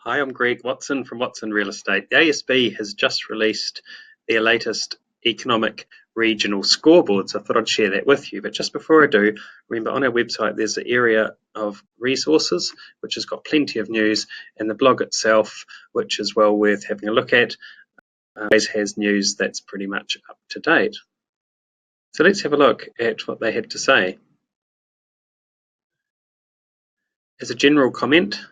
Hi, I'm Greg Watson from Watson Real Estate. The ASB has just released their latest economic regional scoreboard, so I thought I'd share that with you. But just before I do, remember on our website there's an area of resources which has got plenty of news, and the blog itself, which is well worth having a look at, always has news that's pretty much up to date. So let's have a look at what they had to say. As a general comment,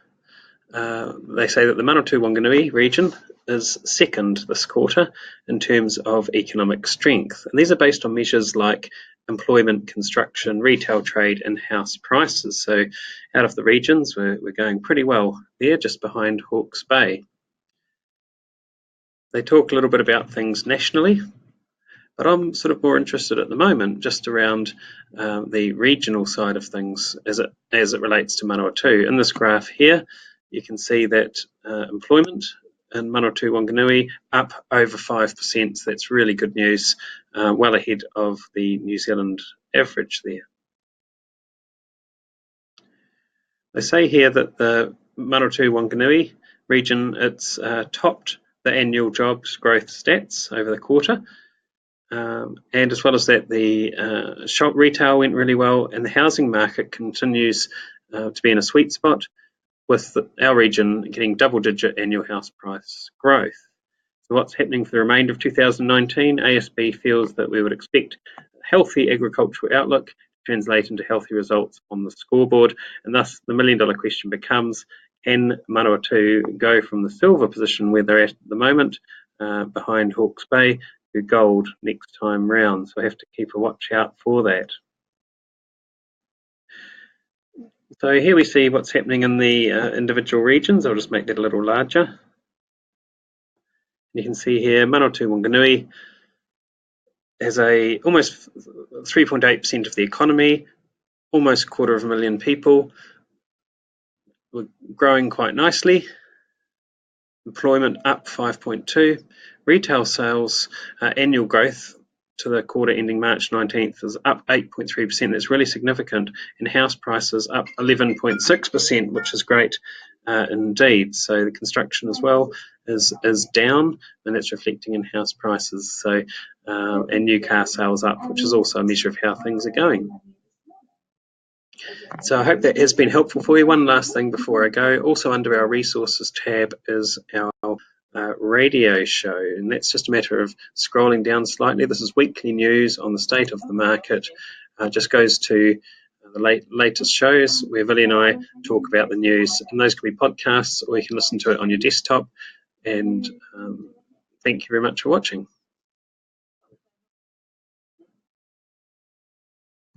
they say that the Manawatu Wanganui region is second this quarter in terms of economic strength. And these are based on measures like employment, construction, retail trade and house prices. So out of the regions, we're going pretty well there, just behind Hawke's Bay. They talk a little bit about things nationally, but I'm sort of more interested at the moment just around the regional side of things as it relates to Manawatu. In this graph here, you can see that employment in Manawatu Wanganui up over 5%. So that's really good news, well ahead of the New Zealand average there. They say here that the Manawatu Wanganui region, it's topped the annual jobs growth stats over the quarter. And as well as that, the shop retail went really well, and the housing market continues to be in a sweet spot, with our region getting double-digit annual house price growth. So what's happening for the remainder of 2019? ASB feels that we would expect a healthy agricultural outlook to translate into healthy results on the scoreboard, and thus the million-dollar question becomes, can Manawatu go from the silver position where they're at the moment, behind Hawke's Bay, to gold next time round? So I have to keep a watch out for that. So here we see what's happening in the individual regions. I'll just make that a little larger. You can see here Manawatu Wanganui has almost 3.8% of the economy, almost 250,000 people. We're growing quite nicely. Employment up 5.2. Retail sales annual growth to the quarter ending March 19th is up 8.3%. That's really significant. And house prices up 11.6%, which is great indeed. So the construction as well is down, and that's reflecting in house prices. So and new car sales up, which is also a measure of how things are going. So I hope that has been helpful for you. One last thing before I go. Also under our resources tab is our radio show, and that's just a matter of scrolling down slightly. This is weekly news on the state of the market. Just goes to the latest shows where Villy and I talk about the news, and those can be podcasts or you can listen to it on your desktop. And thank you very much for watching.